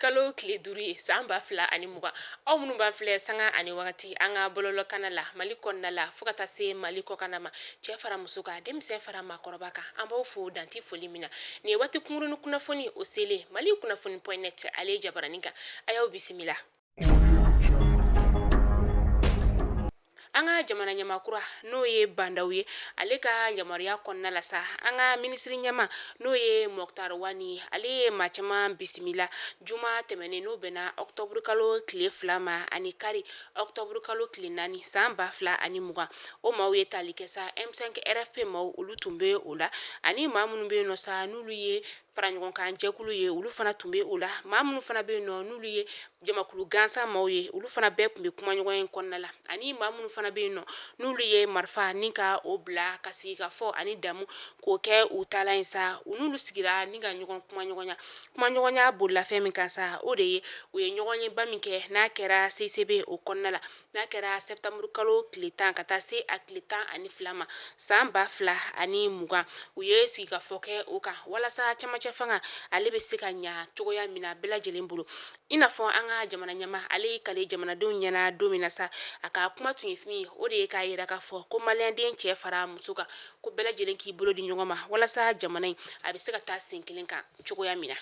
kalo kile duri samba fila ani muga aw minnu b'an filɛ sanga ani wagati an ka bɔlɔlɔkana la Mali kɔnɔna la fo ka taa se Mali kɔkana ma cɛ fara muso kan denmisɛn fara maakɔrɔba kan an b'aw fo danti foli min na nin ye waati kunkurunin kunnafoni o selen Malikunafoni.net ale jabaranin kan a y'aw bisimila. An ka jamana ɲamakura n'o ye bandaw ye ale ka yamaruya kɔnɔna la sa an ka minisiri ɲama n'o ye Moktarwani ale ye maa caman bisimila juma tɛmɛnen n'o bɛnna Octobre kalo tile 2 ma ani kari Octobre kalo tile 4 san 2020 o maaw ye tali kɛ sa M5 RFP maaw olu tun bɛ o la ani maa minnu bɛ yen nɔ sa n'olu ye fara ɲɔgɔn kan jɛkulu ye olu fana tun bɛ o la maa minnu fana bɛ yen nɔ n'olu ye jamakulu gansan maaw ye olu fana bɛɛ tun bɛ kuma ɲɔgɔn in kɔnɔna la ani maa minnu fana bɛ yen nɔ n'olu ye marifa ni ka o bila ka sigi ka fɔ ani damu k'o kɛ u taala in sa u n'olu sigira ni ka ɲɔgɔn kuma ɲɔgɔnya bolila fɛn min kan sa o de ye u ye ɲɔgɔn ye ba min kɛ n'a kɛra CCB o kɔnɔna la n'a kɛra septembre kalo tile 10 ka taa se a tile 12 ma san 2020 u ye sigi ka fɔ kɛ o kan walasa camancɛ fanga ale bɛ se ka ɲa cogoya min na bɛɛ lajɛlen bolo i n'a fɔ an ka jamana ɲama ale kale jamanadenw ɲɛna don min na sa a ka kuma tun ye min o de ye k'a yira k'a fɔ ko maliyɛnden cɛ fara muso kan ko bɛɛ lajɛlen k'i bolo di ɲɔgɔn ma walasa jamana in a bɛ se ka taa sen kelen kan cogoya min na.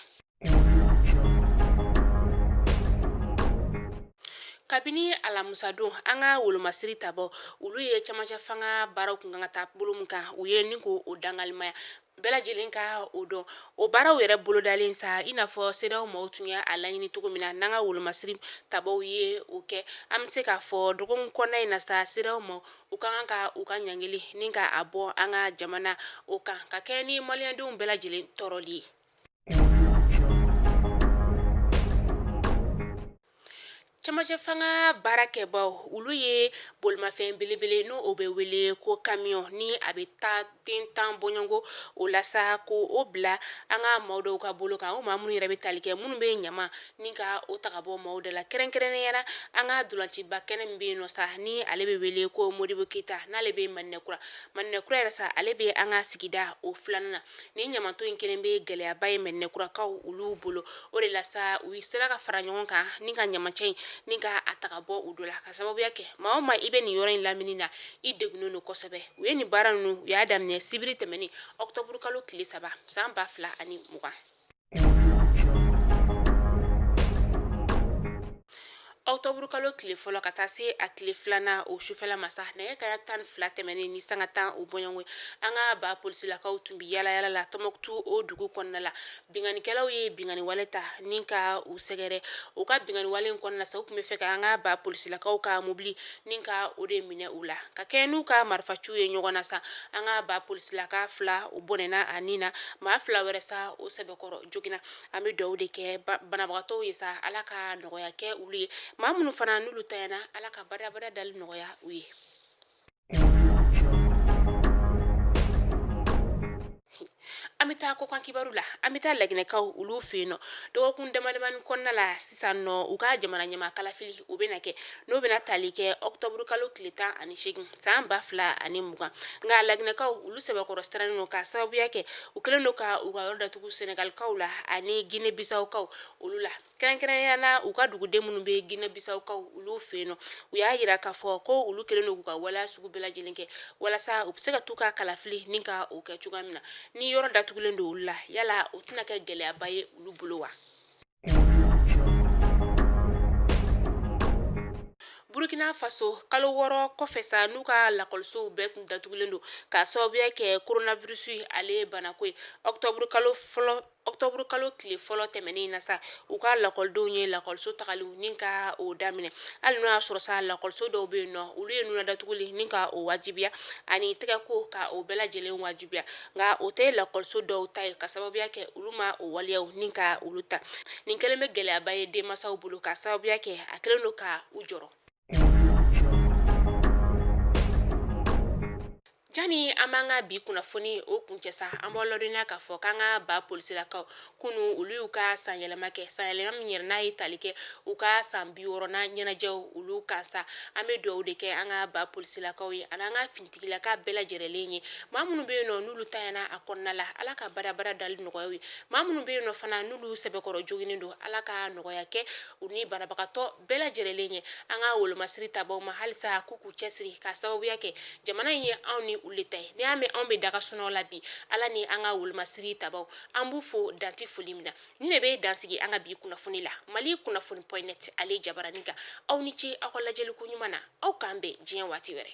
Kabini alamusadon an ka wolomasiri tabɔ olu ye camancɛ fanga baaraw kun kan ka taa bolo min kan u ye ni ko o dangalimaya bɛɛ lajɛlen ka o dɔn o baaraw yɛrɛ bolodalen sa i n'a fɔ CEDEAO maaw tun y'a laɲini cogo min na n'an ka wolomasiri tabaw ye o kɛ an bɛ se k'a fɔ dɔgɔkun kɔnɔna in na sa CEDEAO maaw u ka kan ka u ka ɲangili ni ka a bɔ an ka jamana o kan ka kɛ ni maliyɛndenw bɛɛ lajɛlen tɔɔrɔli ye. Camancɛ fanga baarakɛbaw olu ye bolimafɛn belebele n'o o bɛ wele ko camion ni a bɛ taa den tan bɔɲɔngo o la sa ko o bila an ka maaw dɔw ka bolo kan o maa minnu yɛrɛ bɛ tali kɛ minnu bɛ ɲama ni ka o ta ka bɔ maaw da la kɛrɛnkɛrɛnnenya an ka dolanciba kɛnɛ min bɛ yen nɔ sa ni ale bɛ wele ko Modibo Keyita n'ale bɛ Maninɛkura yɛrɛ sa ale bɛ an ka sigida o filanan na ni ɲamanto in kelen bɛ gɛlɛyaba ye Maninɛkurakaw olu bolo o de la sa u sera ka fara ɲɔgɔn kan ni ka ɲamancɛ in ni ka a taga bɔ u dɔ la ka sababuya kɛ maa o maa i bɛ nin yɔrɔ in lamini na i degunnen don kosɛbɛ u ye nin baara ninnu u y'a daminɛ sibiri tɛmɛnen Octobre kalo tile 3 san 2020. Octobre kalo tile fɔlɔ ka taa se a tile 2 o sufɛla ma sa nɛgɛ kanɲɛ 12 tɛmɛnen ni sanga 10 o bɔɲɔngo an ka ba polisilakaw tun bɛ yala la Tɔnbukutu o dugu kɔnɔna la binganikɛlaw ye bingani wale ta ni ka u sɛgɛrɛ u ka bingani wale in kɔnɔna sa u tun bɛ fɛ ka an ka ba polisilakaw ka mobili ni ka o de minɛ u la ka kɛ n'u ka marifaciw ye ɲɔgɔn na sa an ka ba polisilaka 2 o bɔnɛna a nin na maa 2 wɛrɛ sa o sɛbɛkɔrɔ joginna an bɛ dugawu de kɛ banabagatɔw ye sa ala ka nɔgɔya kɛ olu ye maa minnu fana n'olu tayana ala ka barabara dali nɔgɔya u ye. An bɛ taa kɔkan kibaru la an bɛ taa Laginɛkaw olu fɛ yen nɔ dɔgɔkun damadamani kɔnɔna la sisan nɔ u ka jamana ɲama kalafili o bɛna kɛ n'o bɛna tali kɛ Octobre kalo tile 18 san 2020 nka Laginɛkaw olu sɛbɛkɔrɔ sirannen don ka sababuya kɛ u kɛlen don ka u ka yɔrɔ datugu Senegalikaw la ani Guinée Bissaukaw olu la kɛrɛnkɛrɛnnenya la u ka duguden minnu bɛ Guinée Bissaukaw olu fɛ yen nɔ u y'a yira k'a fɔ ko olu kɛlen don k'u ka waleya sugu bɛɛ lajɛlen kɛ walasa u bɛ se ka t'u ka kalafili ni ka o kɛ cogoya min na ni yɔrɔ datugulen don olu la yala o tɛna kɛ gɛlɛyaba ye olu bolo wa. Burkina Faso kalo 6 kɔfɛ sa n'u ka lakɔlisow bɛɛ tun datugulen don ka sababuya kɛ coronavirus ale bana ko ye Octobre kalo tile fɔlɔ tɛmɛnen na sa u ka lakɔlidenw ye lakɔliso tagaliw ni ka o daminɛ hali n'o y'a sɔrɔ sa lakɔliso dɔw bɛ yen nɔ olu ye nuna datuguli ni ka o wajibiya ani tɛgɛko ka o bɛɛ lajɛlen wajibiya nka o tɛ lakɔliso dɔw ta ye ka sababuya kɛ olu ma o waleyaw ni ka olu ta nin kɛlen bɛ gɛlɛyaba ye denmansaw bolo ka sababuya kɛ a kɛlen don ka u jɔrɔ. jani amanga bi kunafoni o kuncesa amolorina ka fo kanga ba polisi la ka kunu ulu ka sanyelema ke sanyelema nyerna italike u ka sambi worona nyenajew ulu kansa ame do de ke anga ba polisi la ka wi ananga fintigi la ka bela jerelenye mamunu be no nulu tayana akonna la alaka bara dal nogoyi mamunu be no fana nulu sebekoro jogini do alaka nogoya ke uni barabakato bela jerelenye anga wolo masiri tabaw ma halisa kuku chesri ka sababu yake jamana ye awni ulite ni ame ambe daga sono labi ala ni anga wulmasiri tabaw ambu fo danti folimina ni ne be dansigi anga bi kunafoni la malikunafoni.net ale jabaraniga awni ci akola jelu kunyumana aw kambe jiyan wati were